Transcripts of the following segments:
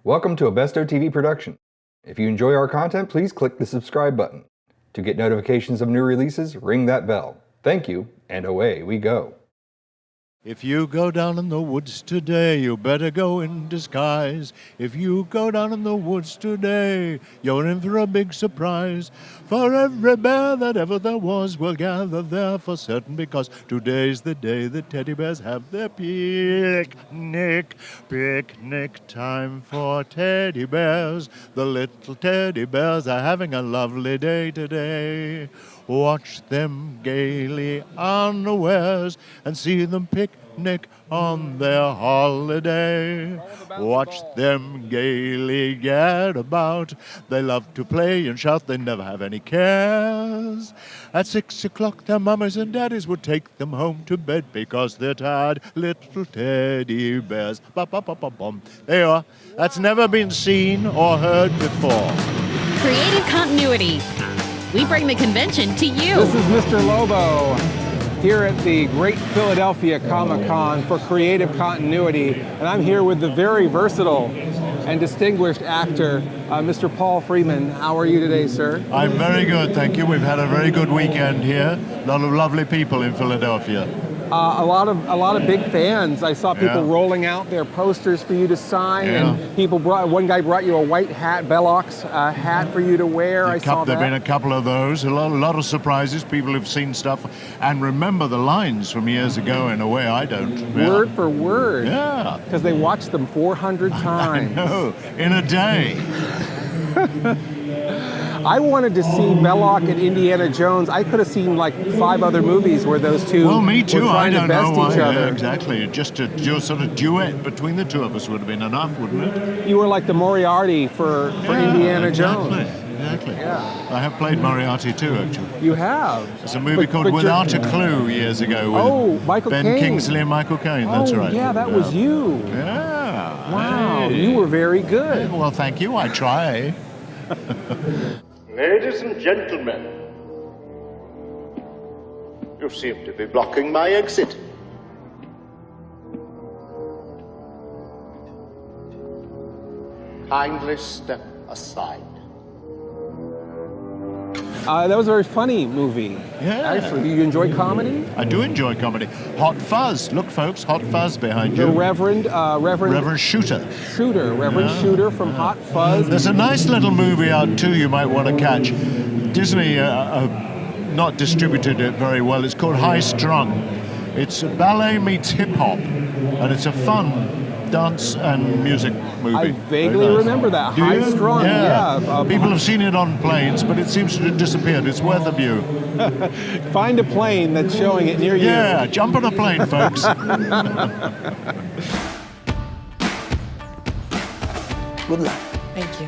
Welcome to a Besto TV production. If you enjoy our content, please click the subscribe button. To get notifications of new releases, ring that bell. Thank you, and away we go. If you go down in the woods today, you better go in disguise. If you go down in the woods today, you're in for a big surprise. For every bear that ever there was will gather there for certain, because today's the day the teddy bears have their picnic. Picnic time for teddy bears. The little teddy bears are having a lovely day today. Watch them gaily unawares and see them picnic on their holiday. Watch them gaily get about. They love to play and shout, they never have any cares. At 6 o'clock their mamas and daddies would take them home to bed because they're tired little teddy bears. Ba-ba-ba-ba-bum. There you are. That's never been seen or heard before. Creative continuity. We bring the convention to you. This is Mr. Lobo here at the Great Philadelphia Comic-Con for Creative Continuity, and I'm here with the very versatile and distinguished actor, Mr. Paul Freeman. How are you today, sir? I'm very good, thank you. We've had a very good weekend here. A lot of lovely people in Philadelphia. A lot of big fans. I saw people rolling out their posters for you to sign, and one guy brought you a white hat, Bellocs hat for you to wear. I saw that. There've been a couple of those. A lot of surprises. People have seen stuff and remember the lines from years ago in a way I don't. Word for word. Yeah. Because they watched them 400 times. I know, in a day. I wanted to see Belloc and Indiana Jones. I could have seen like 5 other movies where those two me too. were trying to best each other. Yeah, exactly. Just a sort of duet between the two of us would have been enough, wouldn't it? You were like the Moriarty for Indiana Jones. Exactly. Yeah. I have played Moriarty too, actually. You have. There's a movie called Without a Clue years ago with Michael Ben Caine. Kingsley and Michael Caine. That's right. Yeah, that was you. Yeah. Wow, Hey. you were very good. Well, thank you. I try. Ladies and gentlemen, you seem to be blocking my exit. Kindly step aside. That was a very funny movie. Yeah. Actually, do you enjoy comedy? I do enjoy comedy. Hot Fuzz. Look, folks, Hot Fuzz behind you. The Reverend Shooter. Reverend Shooter from Hot Fuzz. There's a nice little movie out too you might want to catch. Disney not distributed it very well. It's called High Strung. It's ballet meets hip hop, and it's a fun dance and music movie. I vaguely remember that. Do High you? Strung, yeah. People have seen it on planes, but it seems to have disappeared. It's worth a view. Find a plane that's showing it near you. Yeah, jump on a plane, folks. Good luck. Thank you.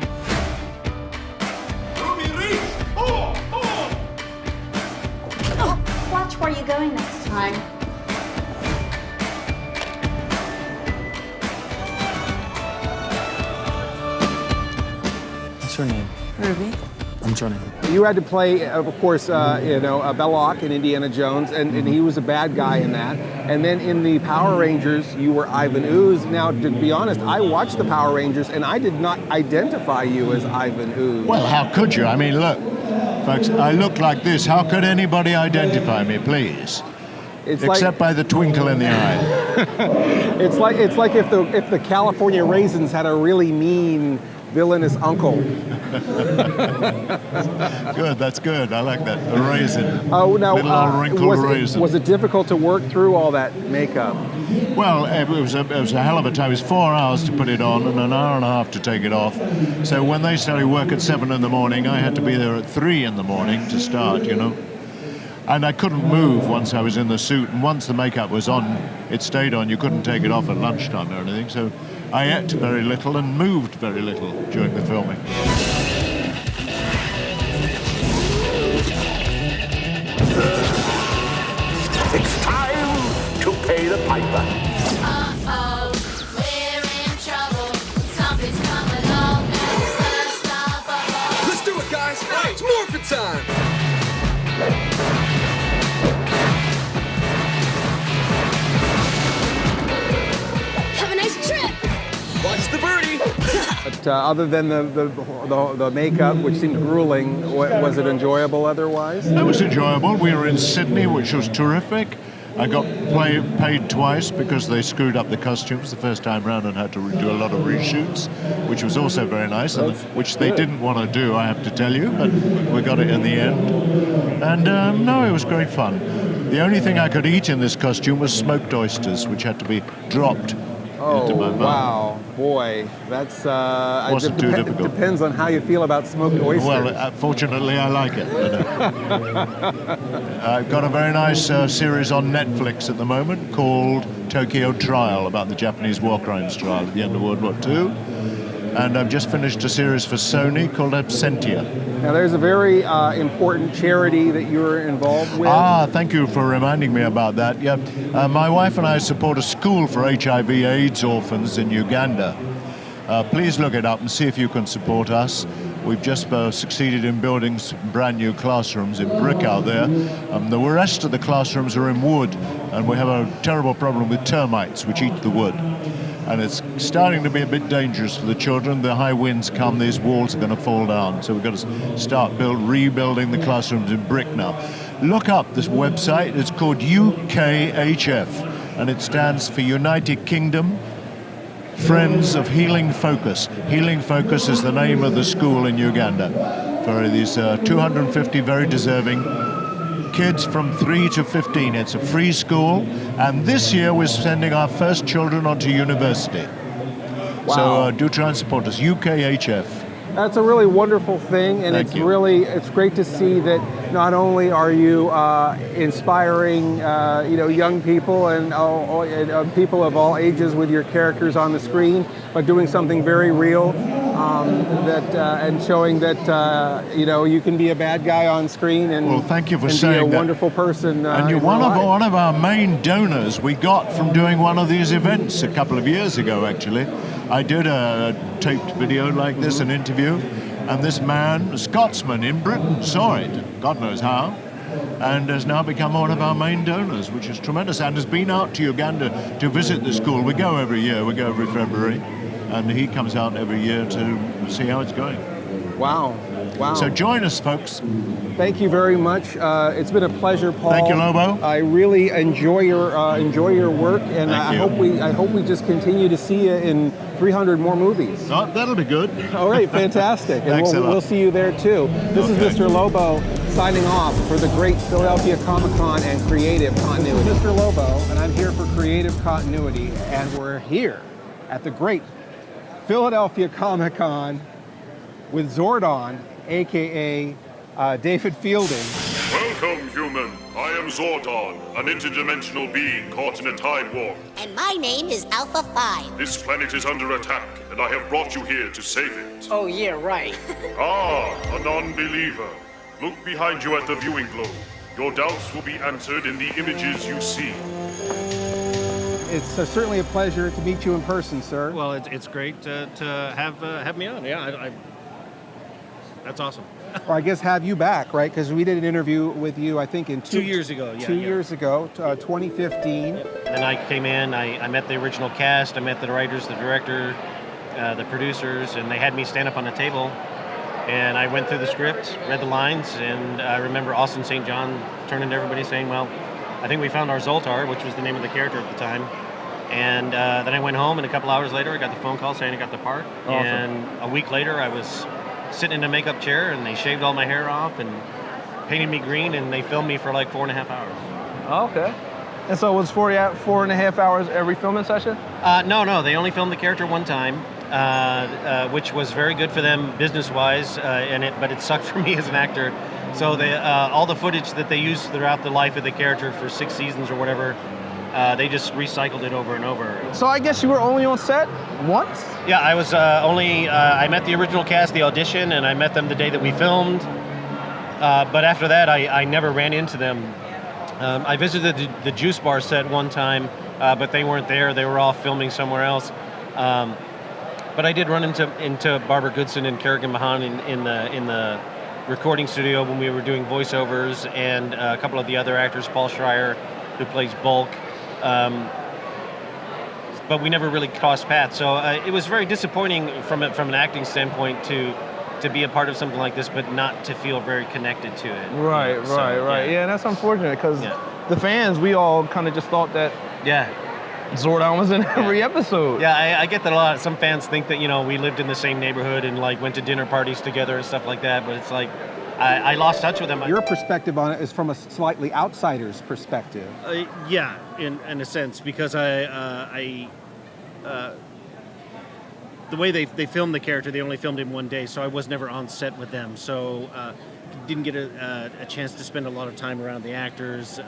Watch where you're going next time. What's your name? Ruby. I'm Johnny. You had to play, of course, Belloc in Indiana Jones, and he was a bad guy in that. And then in the Power Rangers, you were Ivan Ooze. Now, to be honest, I watched the Power Rangers, and I did not identify you as Ivan Ooze. Well, how could you? I mean, look, folks, I look like this. How could anybody identify me, please? Except by the twinkle in the eye. It's like if the California Raisins had a really mean, villainous uncle. Good, that's good. I like that. A raisin. Oh, now, little old wrinkled raisin. Was it difficult to work through all that makeup? Well, it was a hell of a time. It was 4 hours to put it on and an hour and a half to take it off. So when they started work at 7 in the morning, I had to be there at 3 in the morning to start, you know. And I couldn't move once I was in the suit. And once the makeup was on, it stayed on. You couldn't take it off at lunchtime or anything. So I ate very little and moved very little during the filming. It's time to pay the piper. Uh-oh, we're in trouble. Something's coming along that's unstoppable. Let's do it, guys! Hey, it's morphin' time! Have a nice trip! Watch the birdie! But other than the makeup, which seemed grueling, was it enjoyable otherwise? It was enjoyable. We were in Sydney, which was terrific. I got paid twice because they screwed up the costumes the first time round and had to do a lot of reshoots, which was also very nice, and which they didn't want to do, I have to tell you, but we got it in the end. And no, it was great fun. The only thing I could eat in this costume was smoked oysters, which had to be dropped into my mouth. Wow, boy, that's Wasn't too difficult. Depends on how you feel about smoked oysters. Well, fortunately, I like it. I've got a very nice series on Netflix at the moment called Tokyo Trial, about the Japanese war crimes trial at the end of World War II. And I've just finished a series for Sony called Absentia. Now, there's a very important charity that you're involved with. Thank you for reminding me about that. Yeah, my wife and I support a school for HIV/AIDS orphans in Uganda. Please look it up and see if you can support us. We've just succeeded in building some brand new classrooms in brick out there. The rest of the classrooms are in wood, and we have a terrible problem with termites which eat the wood. And it's starting to be a bit dangerous for the children. The high winds come, these walls are going to fall down. So we've got to start rebuilding the classrooms in brick now. Look up this website. It's called UKHF, and it stands for United Kingdom Friends of Healing Focus. Healing Focus is the name of the school in Uganda for these 250 very deserving kids from 3 to 15. It's a free school, and this year we're sending our first children onto university. Wow. So do try and support us, UKHF. That's a really wonderful thing, and Thank you. it's great to see that not only are you inspiring young people and people of all ages with your characters on the screen, but doing something very real and showing that you can be a bad guy on screen and Well, thank you for and saying be a that. wonderful person. And you're in real life. one of our main donors we got from doing one of these events a couple of years ago, actually. I did a taped video like this, an interview, and this man, a Scotsman in Britain, saw it, God knows how, and has now become one of our main donors, which is tremendous, and has been out to Uganda to visit the school. We go every year, we go every February, and he comes out every year to see how it's going. Wow. So join us, folks. Thank you very much. It's been a pleasure, Paul. Thank you, Lobo. I really enjoy your work, and Thank you. I hope we just continue to see you in 300 more movies. Oh, that'll be good. All right, fantastic. And Thanks a lot. we'll see you there too. This is Mr. Lobo signing off for the great Philadelphia Comic-Con and Creative Continuity. This is Mr. Lobo, and I'm here for Creative Continuity, and we're here at the great Philadelphia Comic-Con with Zordon, aka David Fielding. Welcome, human. I am Zordon, an interdimensional being caught in a time warp. And my name is Alpha 5. This planet is under attack, and I have brought you here to save it. Oh, yeah, right. A non-believer. Look behind you at the viewing globe. Your doubts will be answered in the images you see. It's certainly a pleasure to meet you in person, sir. Well, it's great to have me on. Yeah, that's awesome. Or I guess have you back, right? Because we did an interview with you, I think, in 2 years ago. Yeah, 2 years ago, 2015. And I came in. I met the original cast. I met the writers, the director, the producers, and they had me stand up on a table. And I went through the script, read the lines, and I remember Austin St. John turning to everybody saying, "Well, I think we found our Zoltar," which was the name of the character at the time. And then I went home, and a couple hours later, I got the phone call saying I got the part. Awesome. And a week later, I was sitting in a makeup chair, and they shaved all my hair off and painted me green, and they filmed me for like 4.5 hours. Oh, okay. And so it was 4.5 hours every filming session? No, they only filmed the character one time, which was very good for them business-wise, but it sucked for me as an actor. So all the footage that they used throughout the life of the character for 6 seasons or whatever, they just recycled it over and over. So I guess you were only on set once? Yeah, I was I met the original cast, the audition, and I met them the day that we filmed. But after that, I never ran into them. I visited the Juice Bar set one time, but they weren't there. They were off filming somewhere else. But I did run into Barbara Goodson and Kerrigan Mahan in the recording studio when we were doing voiceovers, and a couple of the other actors, Paul Schreier, who plays Bulk. but we never really crossed paths. So it was very disappointing from an acting standpoint to be a part of something like this, but not to feel very connected to it. Right, you know? right. Yeah, and that's unfortunate because the fans, we all kind of just thought that Zordon was in every episode. Yeah, I get that a lot. Some fans think that, you know, we lived in the same neighborhood and like went to dinner parties together and stuff like that, but it's like, I lost touch with them. Your perspective on it is from a slightly outsider's perspective. Yeah, in a sense, because the way they filmed the character, they only filmed him one day, so I was never on set with them. So didn't get a chance to spend a lot of time around the actors,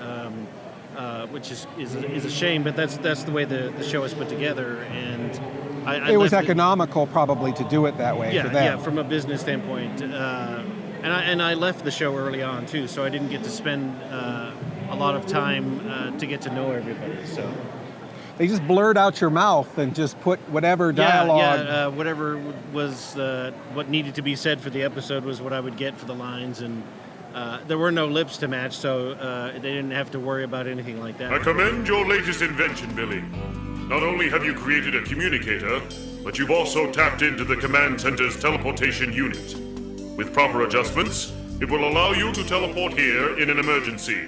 which is a shame. But that's the way the show is put together, and it was economical probably to do it that way. For them. Yeah, from a business standpoint. And I left the show early on too, so I didn't get to spend a lot of time to get to know everybody. So they just blurred out your mouth and just put whatever dialogue. Whatever was what needed to be said for the episode was what I would get for the lines, and there were no lips to match, so they didn't have to worry about anything like that. I commend your latest invention, Billy. Not only have you created a communicator, but you've also tapped into the command center's teleportation unit. With proper adjustments, it will allow you to teleport here in an emergency.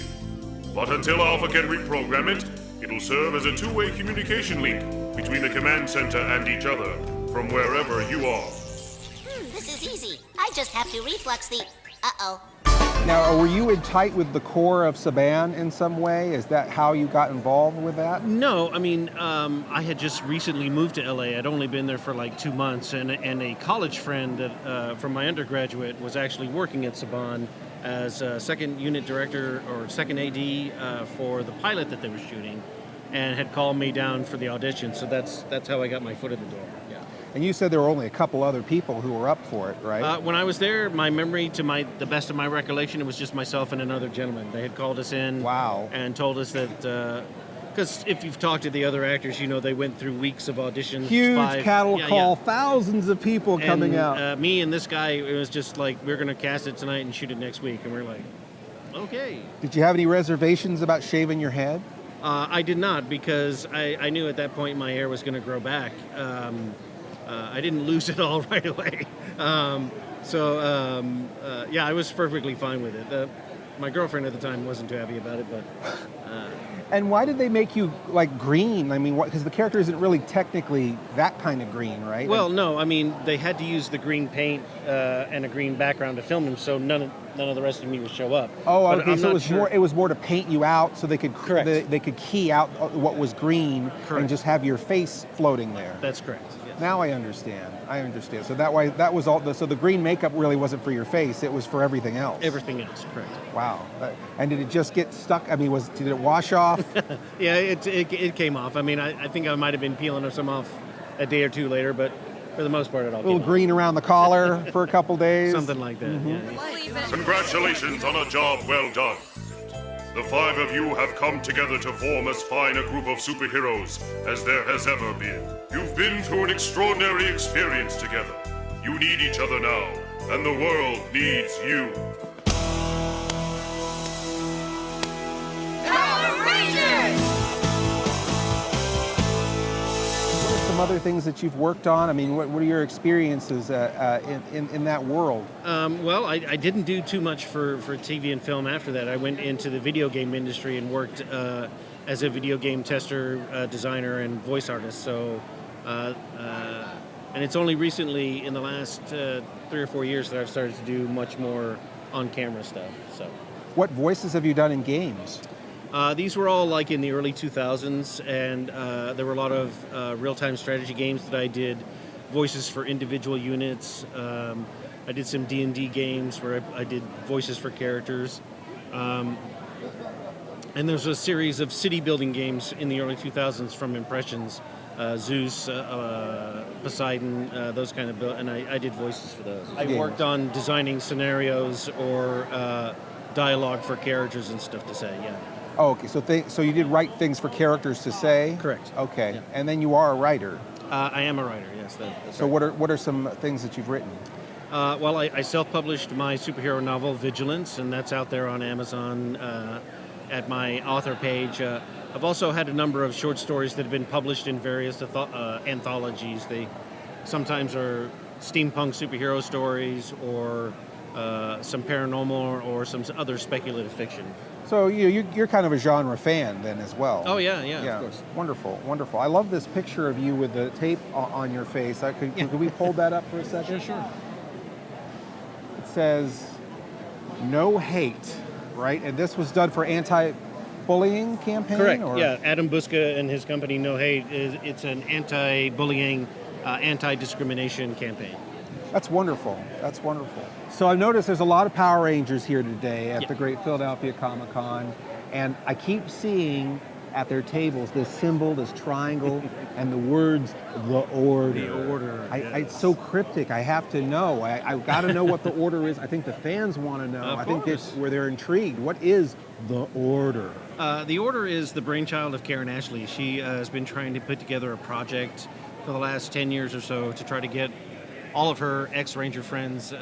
But until Alpha can reprogram it, it'll serve as a two-way communication link between the command center and each other, from wherever you are. This is easy. I just have to reflux the... Uh-oh. Now, were you in tight with the core of Saban in some way? Is that how you got involved with that? No, I mean, I had just recently moved to LA. I'd only been there for like 2 months, and a college friend that from my undergraduate was actually working at Saban as a second unit director or second AD for the pilot that they were shooting, and had called me down for the audition. So that's how I got my foot in the door. Yeah. And you said there were only a couple other people who were up for it, right? When I was there, my memory, to the best of my recollection, it was just myself and another gentleman. They had called us in and told us that, because if you've talked to the other actors, you know they went through weeks of auditions. Huge cattle call, thousands of people coming out. Me and this guy, it was just like, we're going to cast it tonight and shoot it next week. And we're like, okay. Did you have any reservations about shaving your head? I did not, because I knew at that point my hair was going to grow back. I didn't lose it all right away. I was perfectly fine with it. My girlfriend at the time wasn't too happy about it, but... And why did they make you, like, green? I mean, because the character isn't really technically that kind of green, right? Well, no. I mean, they had to use the green paint and a green background to film him, so none of the rest of me would show up. Oh, okay. So it was more to paint you out, so they could they could key out what was green and just have your face floating there. That's correct. Yes. Now I understand. So that was all. So the green makeup really wasn't for your face; it was for everything else. Everything else, correct. Wow. And did it just get stuck? I mean, did it wash off? Yeah, it came off. I mean, I think I might have been peeling some off a day or two later, but for the most part, it all came off. A little green around the collar for a couple days. Something like that. Mm-hmm. Yeah. Congratulations on a job well done. The 5 of you have come together to form as fine a group of superheroes as there has ever been. You've been through an extraordinary experience together. You need each other now, and the world needs you. Power Rangers! What are some other things that you've worked on? I mean, what are your experiences in that world? Well, I didn't do too much for TV and film after that. I went into the video game industry and worked as a video game tester, designer, and voice artist. So, and it's only recently, in the last 3 or 4 years, that I've started to do much more on-camera stuff. So, what voices have you done in games? These were all like in the early 2000s, and there were a lot of real-time strategy games that I did voices for individual units. I did some D&D games where I did voices for characters. And there's a series of city-building games in the early 2000s from Impressions, Zeus, Poseidon, those kind of and I did voices for those. I worked on designing scenarios or dialogue for characters and stuff to say, yeah. Oh, okay. So you did write things for characters to say? Correct. Okay. Yeah. And then you are a writer? I am a writer, yes. So what are some things that you've written? Well, I self-published my superhero novel, Vigilance, and that's out there on Amazon at my author page. I've also had a number of short stories that have been published in various anthologies. They sometimes are steampunk superhero stories or some paranormal or some other speculative fiction. So you're kind of a genre fan then as well. Oh yeah, of course. Wonderful, wonderful. I love this picture of you with the tape on your face. Could we hold that up for a second? Sure. It says, "No hate," right? And this was done for anti-bullying campaign? Correct, or? yeah. Adam Buska and his company, No Hate, it's an anti-bullying, anti-discrimination campaign. That's wonderful. That's wonderful. So I've noticed there's a lot of Power Rangers here today at the Great Philadelphia Comic-Con, and I keep seeing at their tables this symbol, this triangle, and the words, the Order. The Order, It's so cryptic. I have to know. I've got to know what the Order is. I think the fans want to know. I think that's where they're intrigued. What is the Order? The Order is the brainchild of Karen Ashley. She has been trying to put together a project for the last 10 years or so to try to get all of her ex-Ranger friends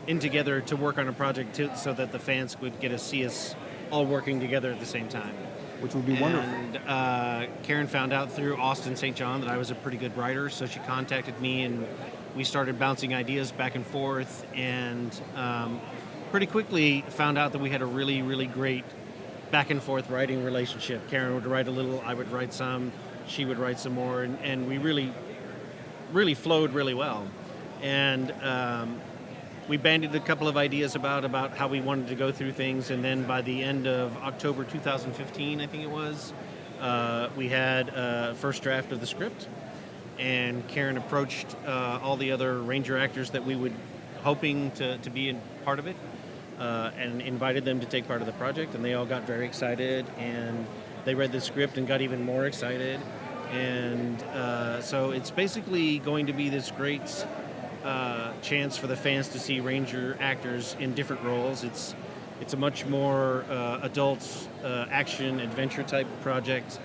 in together to work on a project so that the fans would get to see us all working together at the same time. Which would be wonderful. And Karen found out through Austin St. John that I was a pretty good writer, so she contacted me and we started bouncing ideas back and forth, and pretty quickly found out that we had a really, really great back and forth writing relationship. Karen would write a little, I would write some, she would write some more, and we really flowed really well. And we bandied a couple of ideas about how we wanted to go through things, and then by the end of October 2015, I think it was, we had a first draft of the script, and Karen approached all the other Ranger actors that we would hoping to be in part of it, and invited them to take part of the project, and they all got very excited, and they read the script and got even more excited. And so it's basically going to be this great chance for the fans to see Ranger actors in different roles. It's a much more adult action adventure type project.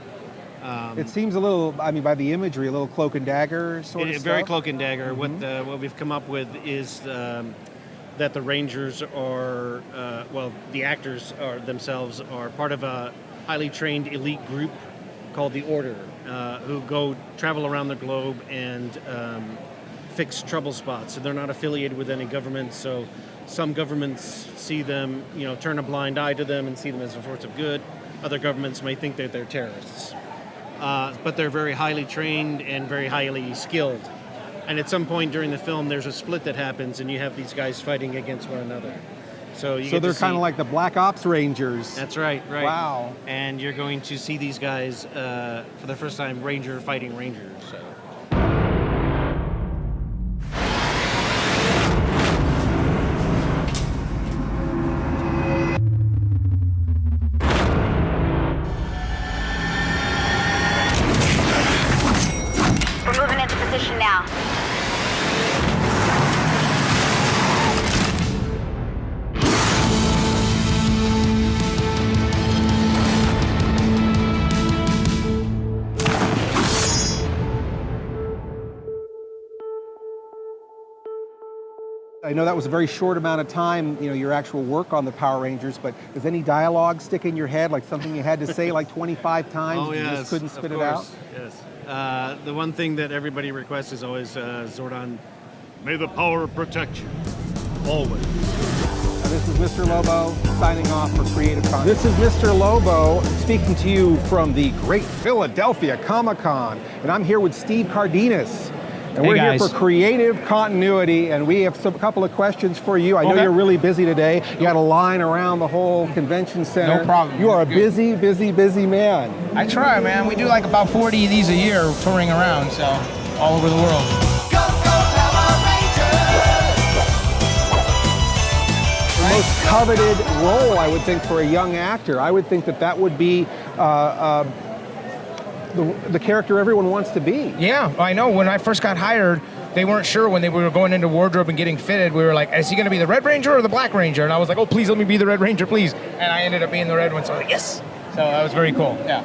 It seems a little, by the imagery, a little Cloak and Dagger sort of stuff. Very Cloak and Dagger. Mm-hmm. What we've come up with is that the Rangers are, the actors themselves are part of a highly trained elite group called the Order, who travel around the globe and fix trouble spots. So they're not affiliated with any government. So some governments see them, turn a blind eye to them and see them as a force of good. Other governments may think that they're terrorists. But they're very highly trained and very highly skilled. And at some point during the film, there's a split that happens, and you have these guys fighting against one another. So they're kind of like the Black Ops Rangers. That's right. Wow. And you're going to see these guys for the first time, Ranger fighting Rangers. So. We're moving into position now. I know that was a very short amount of time, your actual work on the Power Rangers, but does any dialogue stick in your head, like something you had to say like 25 times and you just couldn't spit it out? Yes. The one thing that everybody requests is always Zordon, may the power protect you, always. This is Mr. Lobo signing off for Creative Con. This is Mr. Lobo speaking to you from the Great Philadelphia Comic-Con, and I'm here with Steve Cardenas. And we're here for creative continuity, and we have a couple of questions for you. I know you're really busy today. You got a line around the whole convention center. No problem. You are a busy man. I try, man. We do like about 40 of these a year touring around, so all over the world. Go, go, Power Rangers! The most coveted role, I would think, for a young actor. I would think that would be the character everyone wants to be. Yeah, I know. When I first got hired, they weren't sure when we were going into wardrobe and getting fitted. We were like, is he going to be the Red Ranger or the Black Ranger? And I was like, oh, please let me be the Red Ranger, please. And I ended up being the Red one, so I was like, yes. So that was very cool, yeah.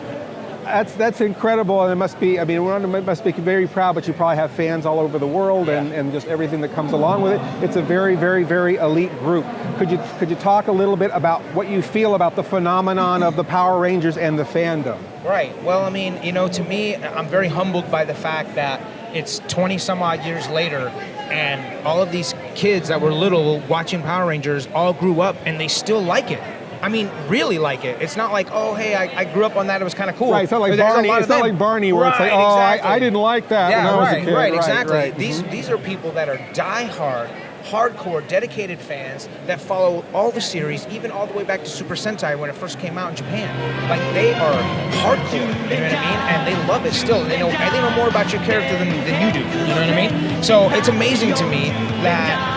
That's incredible, and it must be. I mean, one must be very proud. But you probably have fans all over the world, and just everything that comes along with it. It's a very, very, very elite group. Could you talk a little bit about what you feel about the phenomenon of the Power Rangers and the fandom? Right. Well, I mean, to me, I'm very humbled by the fact that it's 20 some odd years later, and all of these kids that were little watching Power Rangers all grew up, and they still like it. I mean, really like it. It's not like, oh, hey, I grew up on that. It was kind of cool. Right. It's not like Barney. It's not like Barney, where it's like, oh, exactly. I didn't like that when I was a kid. Right. Exactly. Right. These are people that are diehard, hardcore, dedicated fans that follow all the series, even all the way back to Super Sentai when it first came out in Japan. Like, they are hardcore. You know what I mean? And they love it still. They know more about your character than you do. You know what I mean? So it's amazing to me that,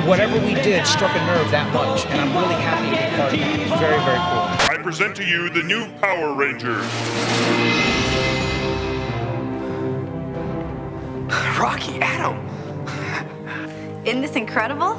whatever we did struck a nerve that much, and I'm really happy to be part of it. It's very, very cool. I present to you the new Power Rangers. Rocky, Adam! Isn't this incredible?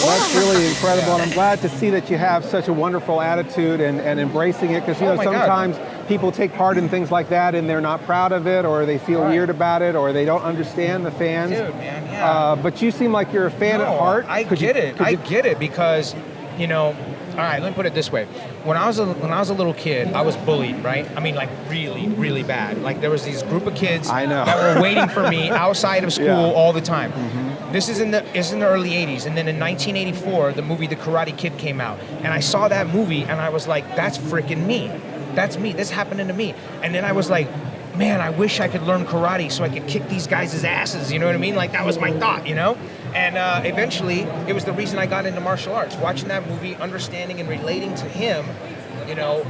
Well, that's really incredible, and I'm glad to see that you have such a wonderful attitude and embracing it, because sometimes people take part in things like that and they're not proud of it, or they feel weird about it, or they don't understand the fans. Dude, man, yeah. But you seem like you're a fan at heart. I get it because, all right, let me put it this way. When I was a little kid, I was bullied, right? I mean, like, really, really bad. Like, there was these group of kids that were waiting for me outside of school all the time. Mm-hmm. This is in the early 80s, and then in 1984, the movie The Karate Kid came out. And I saw that movie, and I was like, that's freaking me. That's me. This happening to me. And then I was like, man, I wish I could learn karate so I could kick these guys' asses, you know what I mean? Like, that was my thought, And eventually, it was the reason I got into martial arts. Watching that movie, understanding and relating to him,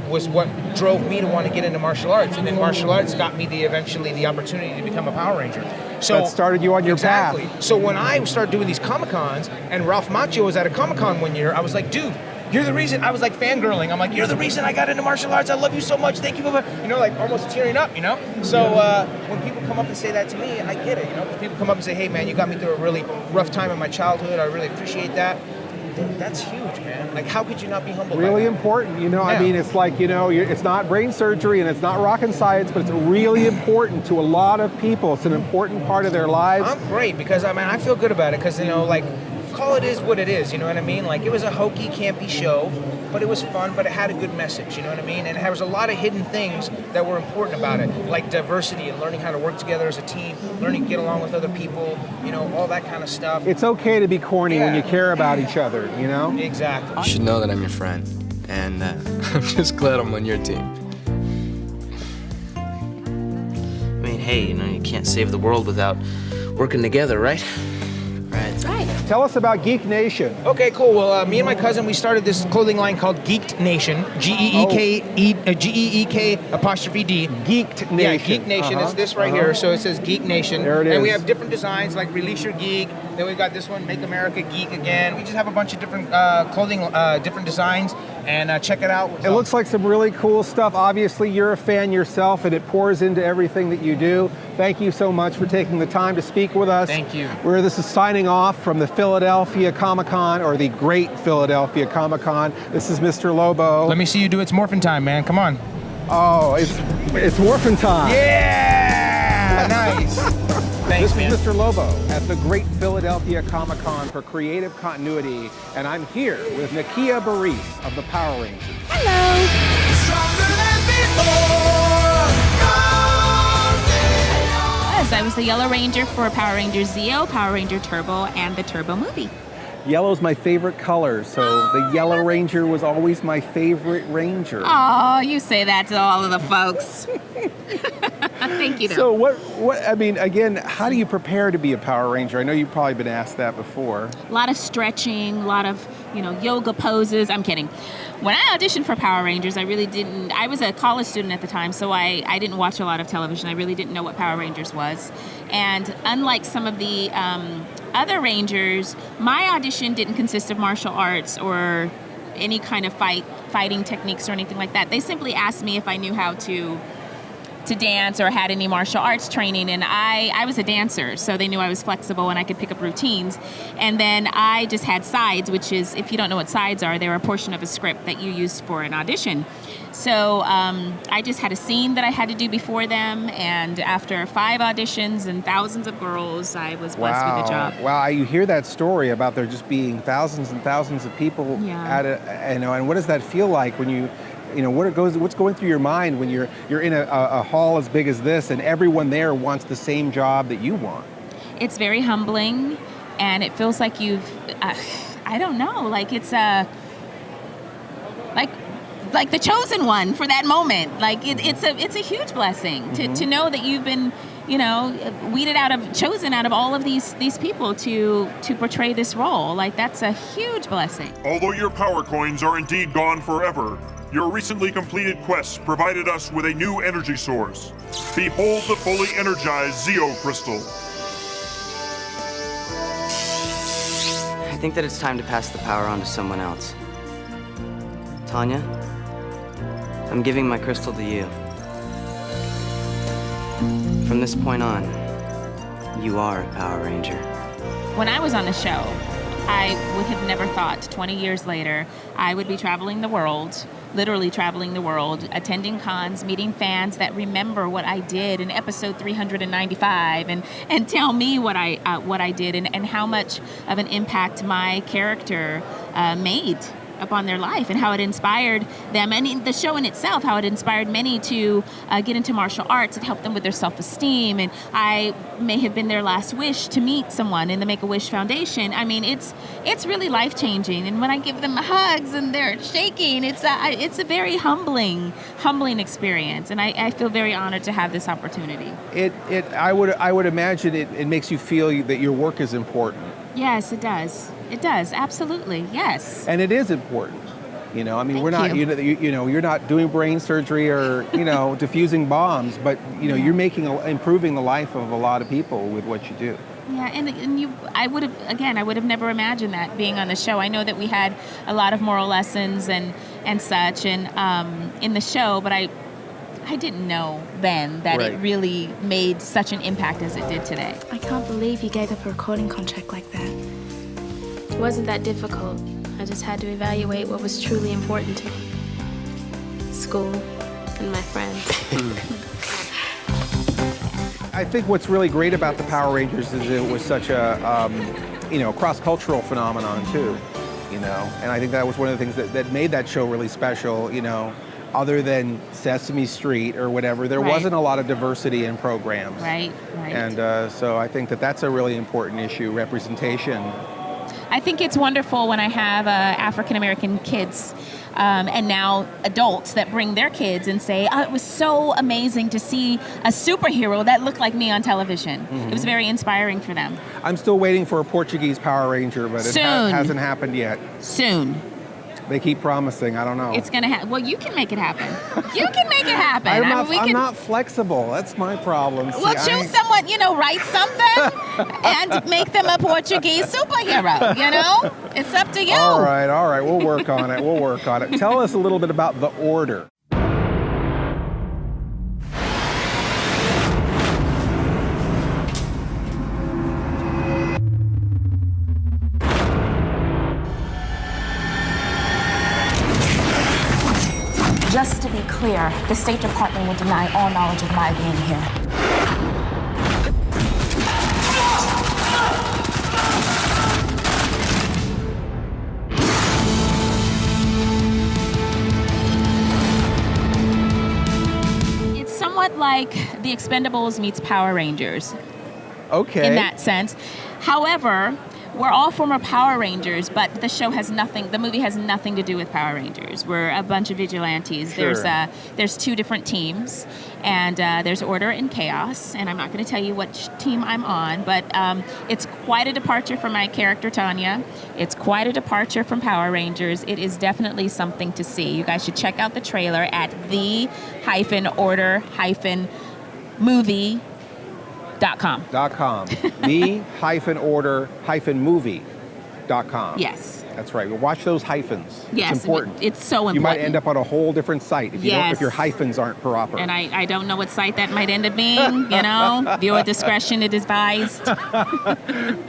was what drove me to want to get into martial arts. And then martial arts got me eventually the opportunity to become a Power Ranger. So that started you on your path. So when I started doing these Comic-Cons, and Ralph Macchio was at a Comic-Con one year, I was like, dude, you're the reason. I was like fangirling. I'm like, you're the reason I got into martial arts. I love you so much. Thank you. Like almost tearing up, So when people come up and say that to me, I get it, Because people come up and say, hey, man, you got me through a really rough time in my childhood. I really appreciate that. Dude, that's huge, man. Like, how could you not be humble? Really important, I mean, it's like, it's not brain surgery and it's not rocket science, but it's really important to a lot of people. It's an important part of their lives. I'm great because, I feel good about it because, call it is what it is, you know what I mean? Like, it was a hokey, campy show, but it was fun, but it had a good message, you know what I mean? And there was a lot of hidden things that were important about it, like diversity and learning how to work together as a team, learning to get along with other people, all that kind of stuff. It's okay to be corny when you care about each other, Exactly. You should know that I'm your friend, and I'm just glad I'm on your team. I mean, hey, you can't save the world without working together, right? That's right. Tell us about Geek Nation. Okay, cool. Well, me and my cousin, we started this clothing line called Geeked Nation. Geek apostrophe D. Geeked Nation. Yeah, Geek Nation. It's this right here. So it says Geek Nation. There it is. And we have different designs like Release Your Geek. Then we've got this one, Make America Geek Again. We just have a bunch of different clothing, different designs. And check it out. It looks like some really cool stuff. Obviously, you're a fan yourself, and it pours into everything that you do. Thank you so much for taking the time to speak with us. Thank you. This is signing off from the Philadelphia Comic-Con, or the Great Philadelphia Comic-Con. This is Mr. Lobo. Let me see you do It's Morphin' Time, man. Come on. Oh, it's Morphin' Time. Yeah! Nice. Thanks, This is Mr. Lobo at the Great Philadelphia Comic-Con for Creative Continuity, and I'm here with Nakia Burrise of the Power Rangers. Hello. I was the Yellow Ranger for Power Rangers Zeo, Power Ranger Turbo, and the Turbo movie. Yellow's my favorite color, so the Yellow Ranger was always my favorite Ranger. Oh, you say that to all of the folks. Thank you, though. So again, how do you prepare to be a Power Ranger? I know you've probably been asked that before. A lot of stretching, a lot of, yoga poses. I'm kidding. When I auditioned for Power Rangers, I was a college student at the time, so I didn't watch a lot of television. I really didn't know what Power Rangers was. And unlike some of the other Rangers, my audition didn't consist of martial arts or any kind of fighting techniques or anything like that. They simply asked me if I knew how to to dance or had any martial arts training, and I was a dancer, so they knew I was flexible and I could pick up routines. And then I just had sides, which is, if you don't know what sides are, they're a portion of a script that you use for an audition. So I just had a scene that I had to do before them, and after 5 auditions and thousands of girls, I was blessed with the job. Wow, you hear that story about there just being thousands and thousands of people at it, and what does that feel like when what's going through your mind when you're in a hall as big as this and everyone there wants the same job that you want? It's very humbling, and it feels like I don't know, like it's like the chosen one for that moment. Like it's a huge blessing to know that you've been, chosen out of all of these people to portray this role. Like, that's a huge blessing. Although your power coins are indeed gone forever, your recently completed quests provided us with a new energy source. Behold the fully energized Zeo crystal. I think that it's time to pass the power on to someone else. Tanya, I'm giving my crystal to you. From this point on, you are a Power Ranger. When I was on the show, I would have never thought 20 years later I would be traveling the world, literally traveling the world, attending cons, meeting fans that remember what I did in episode 395 and tell me what I did and how much of an impact my character made upon their life, and how it inspired them, and in the show in itself, how it inspired many to get into martial arts and help them with their self-esteem. And I may have been their last wish to meet someone in the Make-A-Wish Foundation. I mean, it's really life-changing. And when I give them hugs and they're shaking, it's a very humbling experience. And I feel very honored to have this opportunity. I would imagine it makes you feel that your work is important. Yes, it does. It does, absolutely, yes. And it is important. I mean, we're not, you're not doing brain surgery or, diffusing bombs, but, you're improving the life of a lot of people with what you do. Yeah, and I would have never imagined that being on the show. I know that we had a lot of moral lessons and such in the show, but I didn't know then that it really made such an impact as it did today. I can't believe you gave up a recording contract like that. It wasn't that difficult. I just had to evaluate what was truly important to me. School and my friends. I think what's really great about the Power Rangers is it was such a, cross-cultural phenomenon too, And I think that was one of the things that made that show really special, Other than Sesame Street or whatever, there wasn't a lot of diversity in programs. Right. And so I think that's a really important issue, representation. I think it's wonderful when I have African-American kids and now adults that bring their kids and say, it was so amazing to see a superhero that looked like me on television. Mm-hmm. It was very inspiring for them. I'm still waiting for a Portuguese Power Ranger, but it hasn't happened yet. Soon. They keep promising. I don't know. It's going to happen. Well, you can make it happen. You can make it happen. I'm not flexible. That's my problem. Well, choose someone, write something and make them a Portuguese superhero, It's up to you. All right. We'll work on it. Tell us a little bit about The Order. Just to be clear, the State Department will deny all knowledge of my being here. It's somewhat like The Expendables meets Power Rangers. Okay. In that sense. However, we're all former Power Rangers, but the movie has nothing to do with Power Rangers. We're a bunch of vigilantes. Sure. There's 2 different teams, and there's Order and Chaos, and I'm not going to tell you which team I'm on, but it's quite a departure from my character, Tanya. It's quite a departure from Power Rangers. It is definitely something to see. You guys should check out the trailer at the-order-movie.com. The-order-movie.com. Yes. That's right. Watch those hyphens. Yes, it's important. It's so important. You might end up on a whole different site if if your hyphens aren't proper. And I don't know what site that might end up being. Viewer discretion is advised.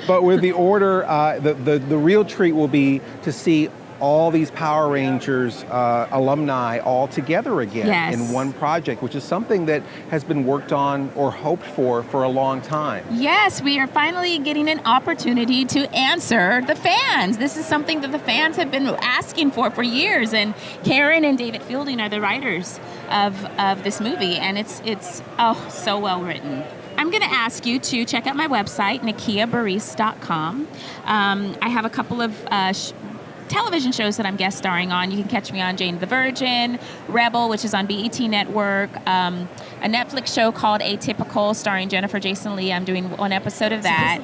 But with the order, the real treat will be to see all these Power Rangers alumni all together again in one project, which is something that has been worked on or hoped for a long time. Yes, we are finally getting an opportunity to answer the fans. This is something that the fans have been asking for years, and Karen and David Fielding are the writers of this movie, and it's so well written. I'm going to ask you to check out my website, NakiaBurrise.com. I have a couple of television shows that I'm guest starring on. You can catch me on Jane the Virgin, Rebel, which is on BET Network, a Netflix show called Atypical starring Jennifer Jason Leigh. I'm doing one episode of that.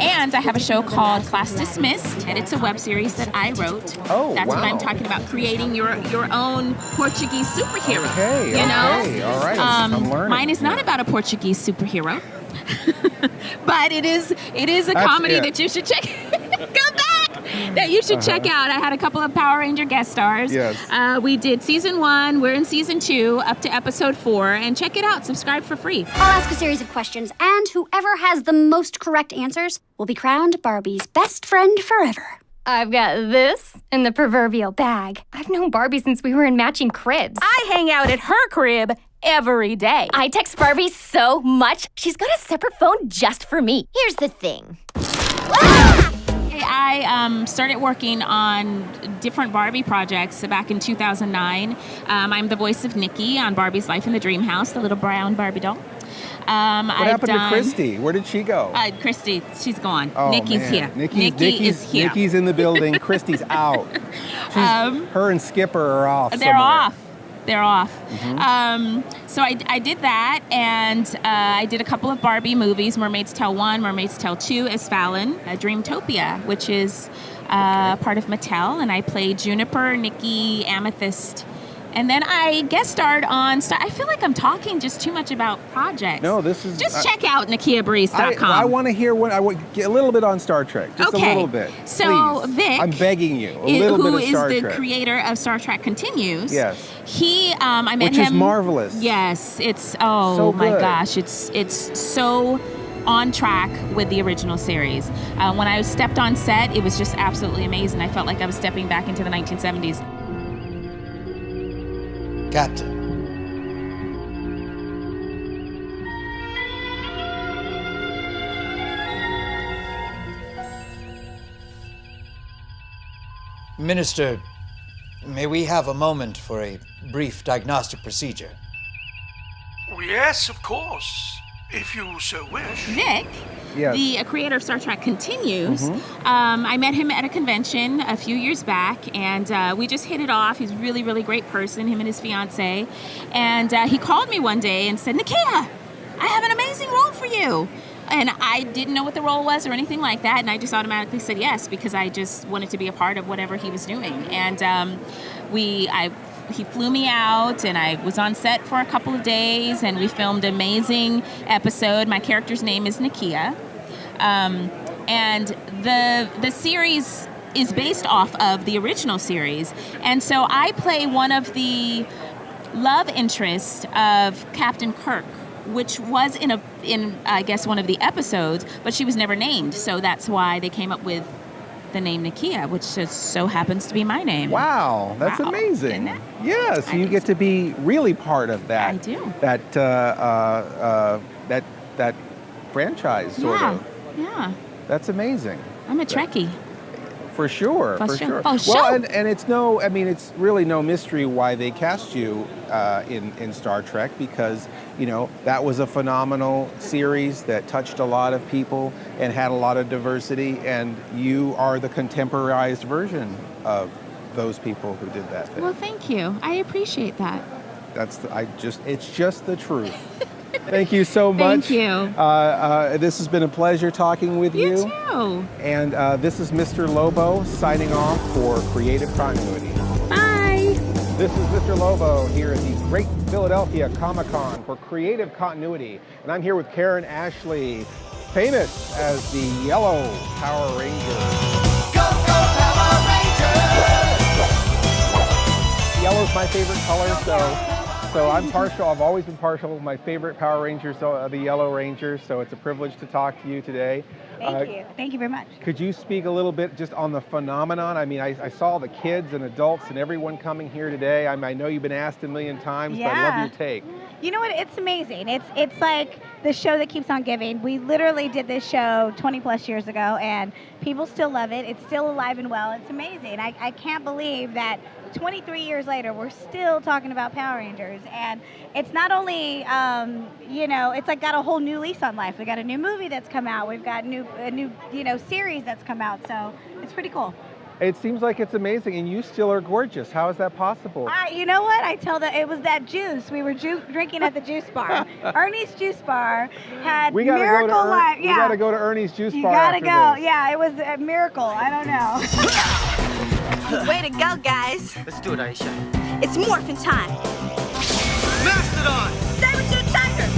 And I have a show called Class Dismissed, and it's a web series that I wrote. Oh, That's wow. what I'm talking about, creating your own Portuguese superhero. Okay, all right. I'm learning. Mine is not about a Portuguese superhero. But it is a comedy that you should check. Come back! That you should check out. I had a couple of Power Ranger guest stars. Yes. We did season 1. We're in season 2, up to episode 4, and check it out. Subscribe for free. I'll ask a series of questions, and whoever has the most correct answers will be crowned Barbie's best friend forever. I've got this in the proverbial bag. I've known Barbie since we were in matching cribs. I hang out at her crib every day. I text Barbie so much, she's got a separate phone just for me. Here's the thing. I started working on different Barbie projects back in 2009. I'm the voice of Nikki on Barbie's Life in the Dream House, the little brown Barbie doll. What happened to Christy? Where did she go? Christy, she's gone. Oh, Nikki's man. here. Nikki is here. Nikki's in the building. Christy's out. Her and Skipper are off. They're off. They're off. Mm-hmm. So I did that, and I did a couple of Barbie movies, Mermaid's Tale 1, Mermaid's Tale 2 as Fallon, Dreamtopia, which is part of Mattel, and I played Juniper, Nikki, Amethyst. And then I guest starred on... I feel like I'm talking just too much about projects. No, this is... Just check out NakiaBurrise.com. I want to hear I want get a little bit on Star Trek. Just a little bit. So please. Vic... I'm begging you. A little bit of Star Trek. Who is the creator of Star Trek Continues. Yes. He... I met him... Which is marvelous. Yes. It's... so my good. gosh. It's so on track with the original series. When I stepped on set, it was just absolutely amazing. I felt like I was stepping back into the 1970s. Captain. Minister, may we have a moment for a brief diagnostic procedure? Yes, of course, if you so wish. Vic, yes. the creator of Star Trek Continues, I met him at a convention a few years back, and we just hit it off. He's a really, really great person, him and his fiance. And he called me one day and said, Nakia, I have an amazing role for you. And I didn't know what the role was or anything like that, and I just automatically said yes because I just wanted to be a part of whatever he was doing. And he flew me out, and I was on set for a couple of days, and we filmed an amazing episode. My character's name is Nakia, and the series is based off of the original series, and so I play one of the love interests of Captain Kirk, which was in I guess one of the episodes, but she was never named, so that's why they came up with the name Nakia, which just so happens to be my name. Wow, that's amazing. Isn't it? Yes, you get to be really part of that. I do. That franchise sort of. Yeah. That's amazing. I'm a Trekkie. For sure. For sure. Oh, well, sure. and it's it's really no mystery why they cast you in Star Trek, because that was a phenomenal series that touched a lot of people and had a lot of diversity, and you are the contemporized version of those people who did that thing. Well, thank you. I appreciate that. It's just the truth. Thank you so much. Thank you. This has been a pleasure talking with you. You too. And this is Mr. Lobo signing off for Creative Continuity. Bye. This is Mr. Lobo here at the Great Philadelphia Comic-Con for Creative Continuity. And I'm here with Karen Ashley, famous as the Yellow Power Ranger. Go, go, is my favorite color, so I'm partial. I've always been partial. My favorite Power Rangers are the Yellow Rangers, so it's a privilege to talk to you today. Thank you. Thank you very much. Could you speak a little bit just on the phenomenon? I mean, I saw the kids and adults and everyone coming here today. I know you've been asked a million times, but I love your take. You know what? It's amazing. It's like the show that keeps on giving. We literally did this show 20 plus years ago, and people still love it. It's still alive and well. It's amazing. I can't believe that 23 years later, we're still talking about Power Rangers. And it's not only, it's like got a whole new lease on life. We got a new movie that's come out. We've got a new series that's come out. So it's pretty cool. It seems like it's amazing, and you still are gorgeous. How is that possible? You know what? It was that juice. We were drinking at the juice bar. Ernie's Juice Bar had Miracle Life. We got to go to Ernie's Juice Bar. You got to go. This. Yeah, it was a miracle. I don't know. Way to go, guys. Let's do it, Aisha. It's morphin' time. Mastodon! Saber-tooth tiger!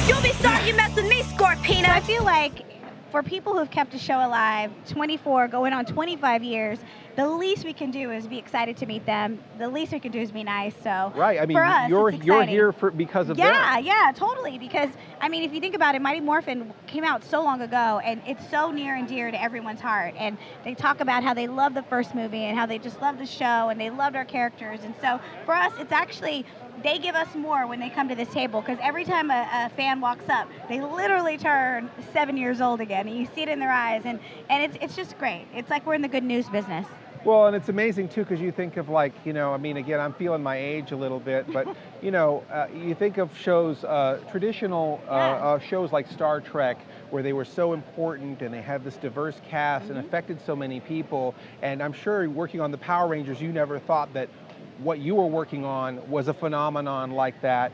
You'll be sorry you messed with me, Scorpina. I feel like for people who've kept a show alive 24, going on 25 years, the least we can do is be excited to meet them. The least we can do is be nice. So right, I mean, for us, you're exciting. here because of that. Yeah, totally. Because I mean, if you think about it, Mighty Morphin came out so long ago, and it's so near and dear to everyone's heart. And they talk about how they love the first movie and how they just love the show and they loved our characters. And so for us, it's actually, they give us more when they come to this table, because every time a fan walks up, they literally turn 7 years old again, and you see it in their eyes, and it's just great. It's like we're in the good news business. Well, and it's amazing too, because you think of like, I mean, again, I'm feeling my age a little bit, but you think of shows, traditional shows like Star Trek, where they were so important and they had this diverse cast and affected so many people. And I'm sure working on the Power Rangers, you never thought that what you were working on was a phenomenon like that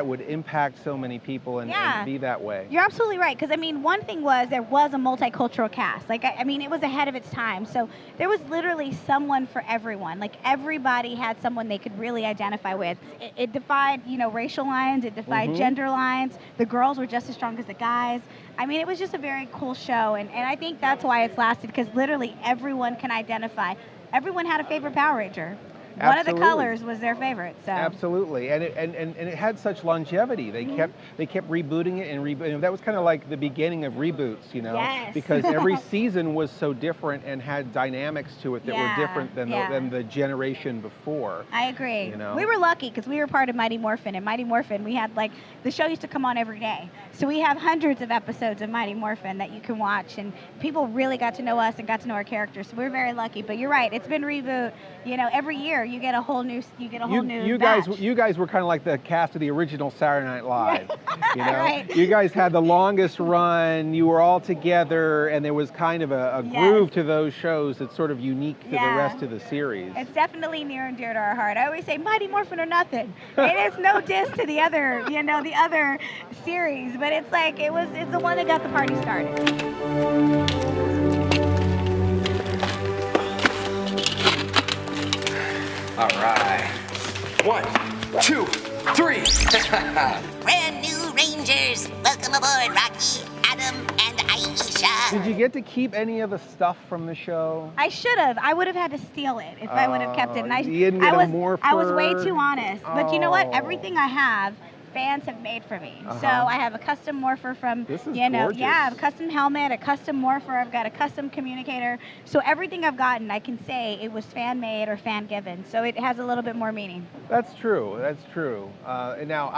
would impact so many people and be that way. You're absolutely right, because I mean, one thing was there was a multicultural cast. Like, I mean, it was ahead of its time. So there was literally someone for everyone. Like, everybody had someone they could really identify with. It defied, racial lines. It defied gender lines. The girls were just as strong as the guys. I mean, it was just a very cool show, and I think that's why it's lasted, because literally everyone can identify. Everyone had a favorite Power Ranger. One of the colors was their favorite. So absolutely, and it had such longevity. They kept rebooting it and that was kind of like the beginning of reboots, Yes. because every season was so different and had dynamics to it that were different than the generation before. I agree. We were lucky because we were part of Mighty Morphin, and Mighty Morphin, we had the show used to come on every day, so we have hundreds of episodes of Mighty Morphin that you can watch, and people really got to know us and got to know our characters. So we're very lucky. But you're right, it's been reboot. Every year you get a whole new batch. You guys were kind of like the cast of the original Saturday Night Live. Right. You guys had the longest run. You were all together, and there was kind of a groove to those shows that's sort of unique to the rest of the series. It's definitely near and dear to our heart. I always say Mighty Morphin or nothing. It is no diss to the other, the other series, but it's like it's the one that got the party started. All right. 1, 2, 3. Brand new Rangers. Welcome aboard, Rocky, Adam, and Aisha. Did you get to keep any of the stuff from the show? I should have. I would have had to steal it if I would have kept it. And I was way too honest. But you know what? Everything I have, fans have made for me. So I have a custom morpher from, gorgeous. I have a custom helmet, a custom morpher, I've got a custom communicator. So everything I've gotten, I can say it was fan made or fan given. So it has a little bit more meaning. That's true. That's true. And now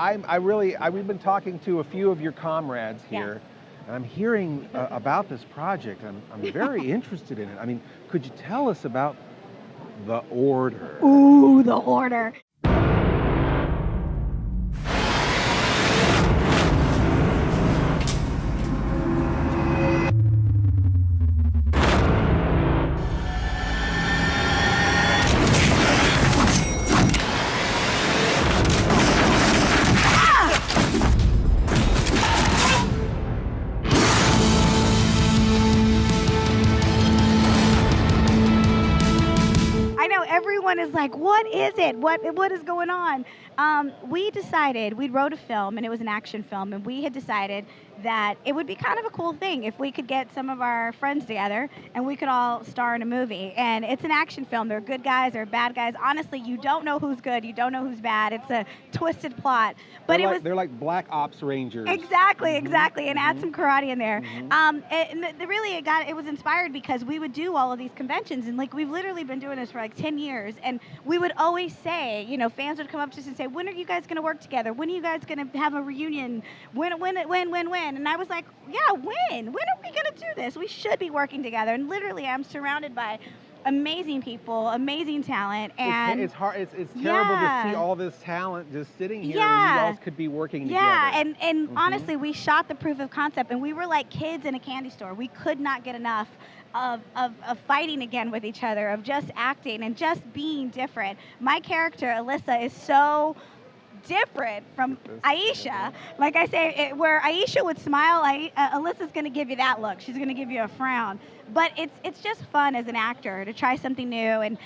we've been talking to a few of your comrades here, and I'm hearing about this project. I'm very interested in it. I mean, could you tell us about the Order? Ooh, the Order. Everyone is like, what is it? What is going on? We decided, we wrote a film, and it was an action film, and we had decided that it would be kind of a cool thing if we could get some of our friends together and we could all star in a movie. And it's an action film. There are good guys, there are bad guys. Honestly, you don't know who's good, you don't know who's bad. It's a twisted plot. But they're like Black Ops Rangers. Exactly, and add some karate in there. It was inspired because we would do all of these conventions, and like we've literally been doing this for like 10 years, and we would always say, fans would come up to us and say, when are you guys going to work together? When are you guys going to have a reunion? When? And I was like, yeah, when are we going to do this? We should be working together. And literally, I'm surrounded by amazing people, amazing talent, and it's hard. It's terrible to see all this talent just sitting here. Yeah. And you guys could be working together. Yeah, and honestly, we shot the proof of concept, and we were like kids in a candy store. We could not get enough of fighting again with each other, of just acting and just being different. My character, Alyssa, is so different from Aisha. Like I say, where Aisha would smile, Alyssa's going to give you that look. She's going to give you a frown. But it's just fun as an actor to try something new. And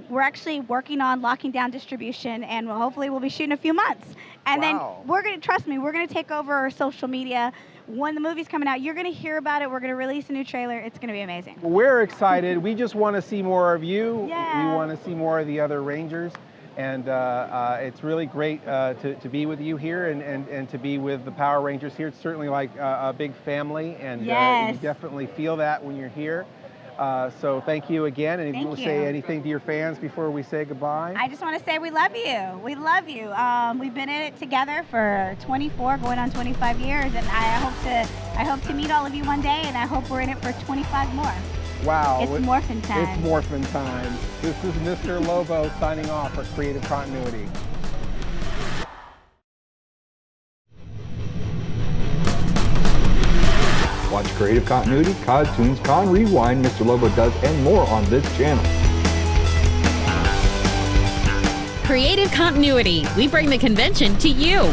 we're actually working on locking down distribution, and hopefully we'll be shooting a few months. And then we're going to take over social media. When the movie's coming out, you're going to hear about it. We're going to release a new trailer. It's going to be amazing. Well, we're excited. We just want to see more of you. Yeah. We want to see more of the other Rangers. And it's really great to be with you here and to be with the Power Rangers here. It's certainly like a big family, and yes. You definitely feel that when you're here. So thank you again. And if you want to say anything to your fans before we say goodbye. I just want to say we love you. We love you. We've been in it together for 24, going on 25 years, and I hope to meet all of you one day, and I hope we're in it for 25 more. Wow. It's morphin' time. It's morphin' time. This is Mr. Lobo signing off for Creative Continuity. Watch Creative Continuity, Codtoons, Con Rewind, Mr. Lobo Does, and more on this channel. Creative Continuity. We bring the convention to you.